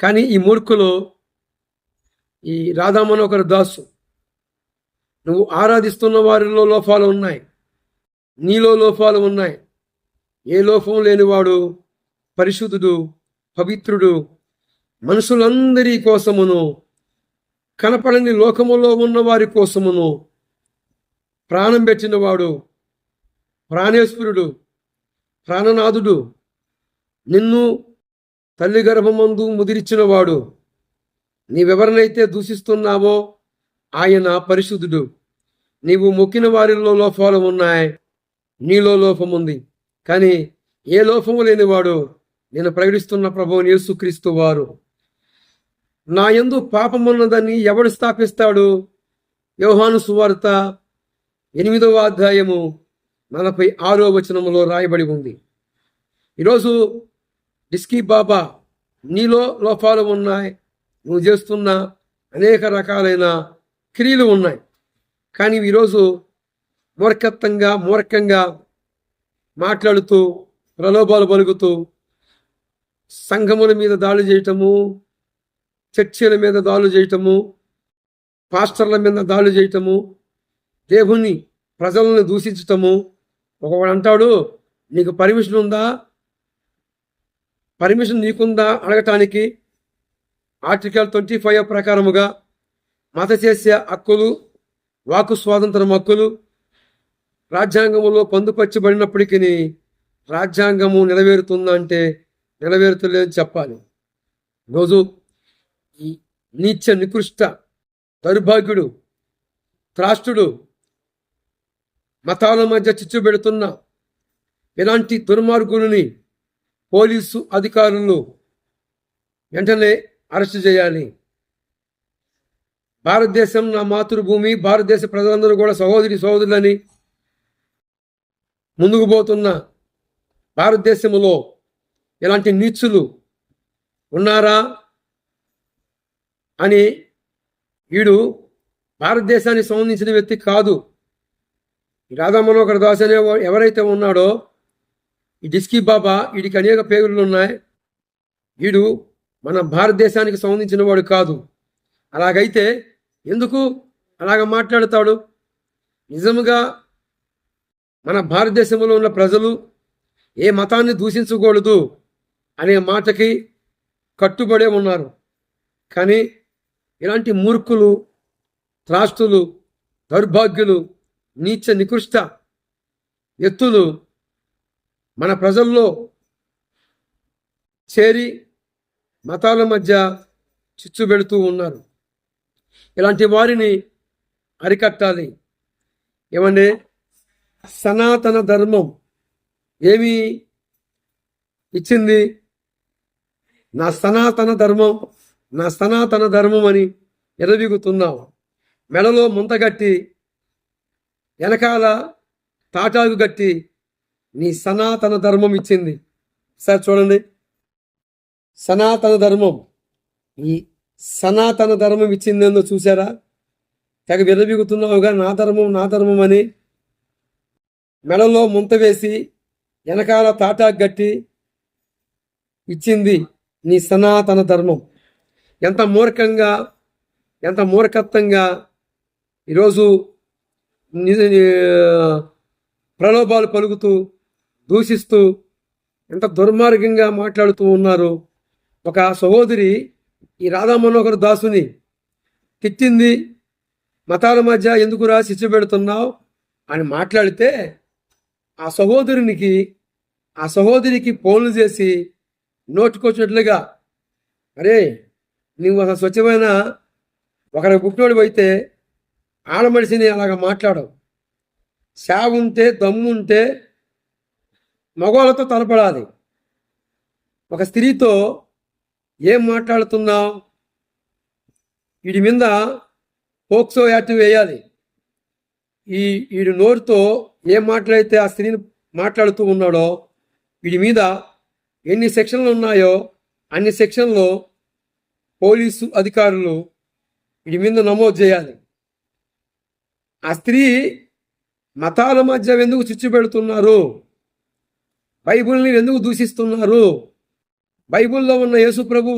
కానీ ఈ మూర్ఖులు, ఈ రాధా మనోహర్ దాసు, నువ్వు ఆరాధిస్తున్న వారిలో లోపాలు ఉన్నాయి, నీలో లోపాలు ఉన్నాయి. ఏ లోపం లేనివాడు పరిశుద్ధుడు, పవిత్రుడు, మనుషులందరి కోసమును, కనపడని లోకములో ఉన్న వారి కోసమును ప్రాణం పెట్టినవాడు, ప్రాణేశ్వరుడు, ప్రాణనాథుడు, నిన్ను తల్లి గర్భమందు ముదిరిచ్చినవాడు. నీవెవరినైతే దూషిస్తున్నావో ఆయన పరిశుద్ధుడు. నీవు మొక్కిన వారిలో లోపాలు ఉన్నాయి, నీలో లోపం ఉంది. కానీ ఏ లోపము లేనివాడు నేను ప్రకటిస్తున్న ప్రభువుని యేసుక్రీస్తు వారు. నా యందు పాపమున్నదని ఎవడు స్థాపిస్తాడు? యోహాను సువార్త 8వ అధ్యాయము 46వ వచనములో రాయబడి ఉంది. ఈరోజు డిస్కీ బాబా, నీలో లోపాలు ఉన్నాయి, నువ్వు చేస్తున్న అనేక రకాలైన క్రియలు ఉన్నాయి. కానీ ఈరోజు మూర్ఖంగా మాట్లాడుతూ, ప్రలోభాలు పలుకుతూ, సంఘముల మీద దాడులు చేయటము, చర్చిల మీద దాడులు చేయటము, పాస్టర్ల మీద దాడులు చేయటము, దేవుని ప్రజలను దూషించటము. ఒకవాడు అంటాడు, నీకు పర్మిషన్ ఉందా? పర్మిషన్ నీకుందా అడగటానికి? ఆర్టికల్ 25 ప్రకారముగా మత చేసే హక్కులు, వాక్కు స్వాతంత్రం హక్కులు రాజ్యాంగంలో పొందుపరచబడినప్పటికీ రాజ్యాంగము నెరవేరుతుందా అంటే నెరవేరుతలేదని చెప్పాలి. రోజు ఈ నీచ, నికృష్ట, దౌర్భాగ్యుడు, త్రాష్టుడు, మతాల మధ్య చిచ్చు పెడుతున్న ఇలాంటి దుర్మార్గులని పోలీసు అధికారులు వెంటనే అరెస్ట్ చేయాలి. భారతదేశం నా మాతృభూమి, భారతదేశ ప్రజలందరూ కూడా సహోదరులని ముందుకు పోతున్న భారతదేశంలో ఇలాంటి నీచులు ఉన్నారా అని, వీడు భారతదేశానికి సంబంధించిన వ్యక్తి కాదు. రాధా మనోహర్ దాస్ అనే ఎవరైతే ఉన్నాడో ఈ డిస్కీ బాబా, వీడికి అనేక పేర్లు ఉన్నాయి. వీడు మన భారతదేశానికి సంబంధించిన వాడు కాదు. అలాగైతే ఎందుకు అలాగ మాట్లాడతాడు? నిజముగా మన భారతదేశంలో ఉన్న ప్రజలు ఏ మతాన్ని దూషించకూడదు అనే మాటకి కట్టుబడే ఉన్నారు. కానీ ఇలాంటి మూర్ఖులు, త్రాష్టులు, దౌర్భాగ్యులు, నీచ, నికృష్ట వ్యక్తులు మన ప్రజల్లో చేరి మతాల మధ్య చిచ్చు పెడుతూ ఉన్నారు. ఇలాంటి వారిని అరికట్టాలి. ఏమంటే సనాతన ధర్మం ఏమి ఇచ్చింది? నా సనాతన ధర్మం అని ఎరవిగుతున్నావు. మెడలో ముంతగట్టి, వెనకాల తాటాకు గట్టి నీ సనాతన ధర్మం ఇచ్చింది. సార్ చూడండి, సనాతన ధర్మం, ఈ సనాతన ధర్మం ఇచ్చిందేందో చూసారా? తెగ విరవిగుతున్నావుగా నా ధర్మం అని. మెడలో ముంత వేసి వెనకాల తాటాకు గట్టి ఇచ్చింది నీ సనాతన ధర్మం. ఎంత మూర్ఖంగా, ఎంత మూర్ఖత్వంగా ఈరోజు ప్రలోభాలు పలుకుతూ, దూషిస్తూ, ఎంత దుర్మార్గంగా మాట్లాడుతూ ఉన్నారు. ఒక సహోదరి ఈ రాధా మనోహర్ దాసుని తిట్టింది. మతాల మధ్య ఎందుకురా శిక్ష పెడుతున్నావు అని మాట్లాడితే ఆ సహోదరికి ఫోన్లు చేసి నోటుకొచ్చినట్లుగా, అరే నువ్వు అసలు స్వచ్ఛమైన ఒకరి పుట్టినోడు అయితే ఆడమనిషిని అలాగ మాట్లాడవు. సేవ ఉంటే, దమ్ముంటే మగవాళ్ళతో తలపడాలి. ఒక స్త్రీతో ఏం మాట్లాడుతున్నావు? వీడి మీద పోక్సో యాక్ట్ వేయాలి. వీడి నోరుతో ఏం మాట్లాడితే ఆ స్త్రీని మాట్లాడుతూ ఉన్నాడో వీడి మీద ఎన్ని సెక్షన్లు ఉన్నాయో అన్ని సెక్షన్లో పోలీసు అధికారులు వీడి మీద నమోదు చేయాలి. ఆ స్త్రీ మతాల మధ్య ఎందుకు చిచ్చు పెడుతున్నారు? బైబిల్ని ఎందుకు దూషిస్తున్నారు? బైబిల్లో ఉన్న యేసు ప్రభు